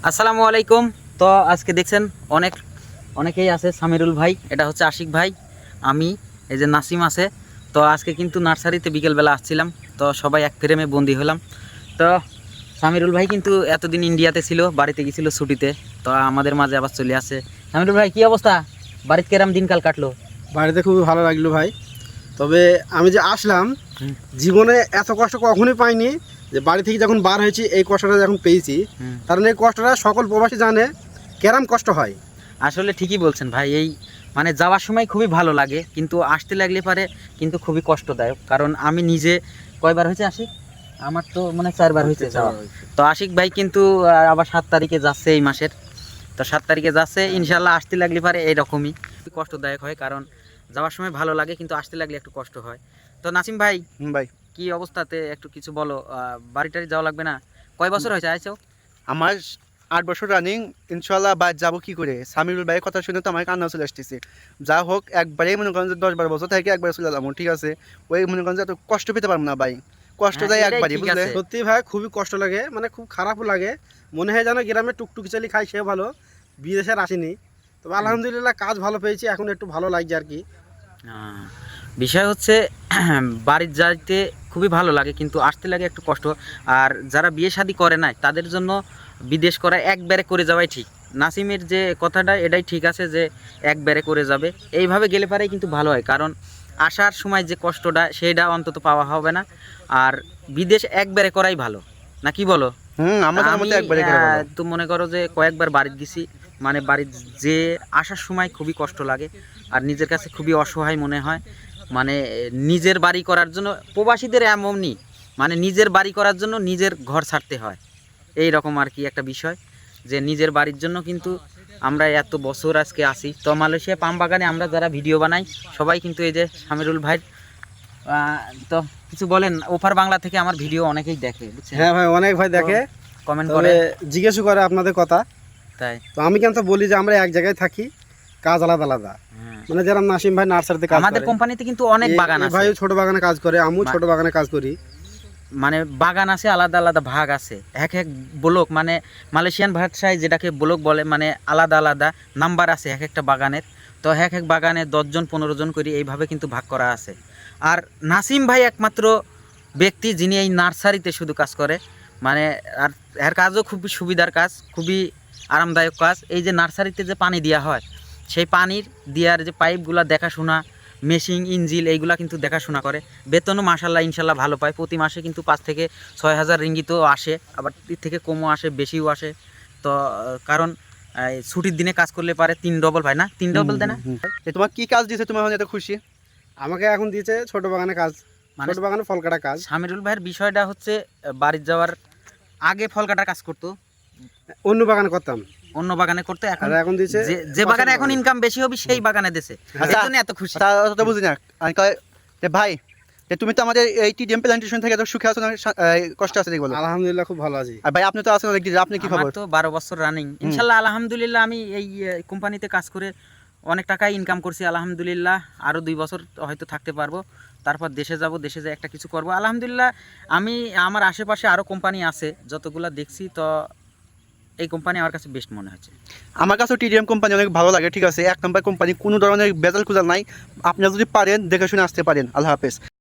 আসসালামু আলাইকুম। তো আজকে দেখছেন অনেকেই আছে, সামিরুল ভাই, এটা হচ্ছে আশিক ভাই, আমি, এই যে নাসিম আছে। তো আজকে কিন্তু নার্সারিতে বিকেলবেলা আসছিলাম, তো সবাই এক ফ্রেমে বন্দি হলাম। তো সামিরুল ভাই কিন্তু এতদিন ইন্ডিয়াতে ছিল, বাড়িতে গেছিল ছুটিতে, তো আমাদের মাঝে আবার চলে আসে। সামিরুল ভাই, কি অবস্থা? বাড়িতে কেরাম দিনকাল কাটলো? বাড়িতে খুবই ভালো লাগলো ভাই। তবে আমি যে আসলাম, হুম। জীবনে এত কষ্ট কখনোই পাইনি। যে বাড়ি থেকে যখন বার হয়েছি এই কষ্টটা যখন পেয়েছি, হুম। কারণ এই কষ্টটা সকল প্রবাসী জানে কেরাম কষ্ট হয়। আসলে ঠিকই বলছেন ভাই, এই মানে যাওয়ার সময় খুবই ভালো লাগে, কিন্তু আসতে লাগলে পারে কিন্তু খুবই কষ্টদায়ক। কারণ আমি নিজে কয়বার হয়েছে আশিক, আমার তো মানে 4বার হয়েছে যাওয়া। তো আশিক ভাই কিন্তু আবার 7 তারিখে যাচ্ছে এই মাসের। তো 7 তারিখে যাচ্ছে, ইনশাল্লাহ আসতে লাগলে পারে এইরকমই কষ্টদায়ক হয়। কারণ যাওয়ার সময় ভালো লাগে, কিন্তু আসতে লাগলে একটু কষ্ট হয়। তো নাসিম ভাই, ভাই, কি অবস্থাতে একটু কিছু বলো। বাড়ি টাড়ি যাওয়া লাগবে না? কয় বছর হয়েছে আইছো? আমার 8 বছর রানিং। ইনশাল্লাহ বাদ যাবো কি করে? সামিরুল ভাইয়ের কথা শুনে তো আমার কান্না চলে আসতেছে। যা হোক, একবারেই মনে করেন যে 10-12 বছর থেকে একবারে চলে যাবো, ঠিক আছে? ওই মনে করেন যে এত কষ্ট পেতে পারবো না ভাই, কষ্ট হ্যাঁ, দেয় এটাই একবারই, ঠিক বুঝলে? আছে। সত্যি ভাই খুবই কষ্ট লাগে, মানে খুব খারাপও লাগে। মনে হয় যেন গ্রামে টুকটুকি চালি খাই সে ভালো, বিদেশের আসেনি। তবে আলহামদুলিল্লাহ কাজ ভালো পেয়েছি, এখন একটু ভালো লাগছে আর কি। আহ, বিষয় হচ্ছে বাড়ির যাইতে খুবই ভালো লাগে, কিন্তু আসতে লাগে একটু কষ্ট। আর যারা বিয়ে শাদী করে নাই তাদের জন্য বিদেশ করা একবারে করে যাওয়াই ঠিক। নাসিমের যে কথাটা এটাই ঠিক আছে, যে একবারে করে যাবে, এইভাবে গেলে পারেই কিন্তু ভালো হয়। কারণ আসার সময় যে কষ্টটা সেটা অন্তত পাওয়া হবে না। আর বিদেশ একবারে করাই ভালো, না কি বলো? আমার জানার আমি মধ্যে একবারে করে ভালো। তো মনে করো যে কয়েকবার বাড়িতে গেছি, মানে বাড়ির যে আসার সময় খুবই কষ্ট লাগে, আর নিজের কাছে খুবই অসহায় মনে হয়। মানে নিজের বাড়ি করার জন্য প্রবাসীদের এমনই, মানে নিজের বাড়ি করার জন্য নিজের ঘর ছাড়তে হয়, এই রকম আর কি একটা বিষয়। যে নিজের বাড়ির জন্য কিন্তু আমরা এত বছর আজকে আসি। তো মালয়েশিয়া পাম বাগানে আমরা যারা ভিডিও বানাই সবাই কিন্তু এই যে সামিরুল ভাই, তো কিছু বলেন। ওপার বাংলা থেকে আমার ভিডিও অনেকেই দেখে, বুঝছেন? হ্যাঁ ভাই, অনেক ভাই দেখে, কমেন্ট তবে করে। জিজ্ঞেসও করে আপনাদের কথা। তাই। তো আমি কেন তো বলি যে আমরা এক জায়গায় থাকি, কাজ আলাদা আলাদা। হ্যাঁ। মানে যারা নাসিম ভাই নার্সারিতে কাজ আমাদের করে, কোম্পানিতে কিন্তু অনেক বাগান আছে, ভাইও ছোট বাগানে কাজ করে, আমিও ছোট বাগানে কাজ করি। মানে বাগান আছে, আলাদা আলাদা ভাগ আছে, এক এক ব্লক, মানে মালয়েশিয়ান ভাষায় যেটাকে ব্লক বলে, মানে আলাদা আলাদা নাম্বার আছে এক একটা বাগানের। তো এক এক বাগানে 10 জন 15 জন করে এইভাবে কিন্তু ভাগ করা আছে। আর নাসিম ভাই একমাত্র ব্যক্তি যিনি এই নার্সারিতে শুধু কাজ করে, মানে আর এর কাজও খুবই সুবিধার কাজ, খুবই আরামদায়ক কাজ। এই যে নার্সারিতে যে পানি দেওয়া হয়, সেই পানির দেওয়ার যে পাইপগুলো দেখাশোনা, মেশিন ইঞ্জিল এইগুলা কিন্তু দেখাশোনা করে। বেতনও মাশাল্লাহ ইনশাল্লাহ ভালো পায়, প্রতি মাসে কিন্তু 5 থেকে 6 হাজার রিঙ্গিতও আসে, আবার এর থেকে কমও আসে, বেশিও আসে। তো কারণ ছুটির দিনে কাজ করলে পারে 3 ডবল, ভাই না 3 ডবল দেয় না? তোমার কি কাজ দিয়েছে তোমার এত খুশি? আমাকে এখন দিয়েছে ছোট বাগানে কাজ, মানে ছোট বাগানে ফল কাটা কাজ। সামিরুল ভাইয়ের বিষয়টা হচ্ছে বাড়ির যাওয়ার আগে ফল কাটার কাজ করতো, অন্য বাগানে করতাম, অন্য বাগানে করতে, এখন আর এখন দিয়েছে যে বাগানে এখন ইনকাম বেশি হবে সেই বাগানে দেশে, এর জন্য এত খুশি। তা তো বুঝি না। আমি কয় যে ভাই, যে তুমি তো আমাদের এই টিডিএম প্ল্যান্টেশন থেকে এত সুখে আছো না, কষ্ট আছে দেখি বলো। আলহামদুলিল্লাহ খুব ভালো আছি। আর ভাই আপনি তো আছেন অনেক দিন, আপনি কি আমার খবর? তো 12 বছর রানিং, ইনশাল্লাহ আলহামদুলিল্লাহ। আমি এই কোম্পানিতে কাজ করে অনেক টাকাই ইনকাম করছি আলহামদুলিল্লাহ। আরও 2 বছর হয়তো থাকতে পারবো, তারপর দেশে যাব, দেশে যেয়ে একটা কিছু করব আলহামদুলিল্লাহ। আমি আমার আশেপাশে আরও কোম্পানি আছে যতগুলা দেখছি, তো এই কোম্পানি আমার কাছে বেস্ট মনে হচ্ছে। আমার কাছেও টিডিএম কোম্পানি অনেক ভালো লাগে, ঠিক আছে? 1 নম্বর কোম্পানি, কোনো ধরনের বেজাল কুজাল নাই। আপনারা যদি পারেন দেখে শুনে আসতে পারেন। আল্লাহ হাফেজ।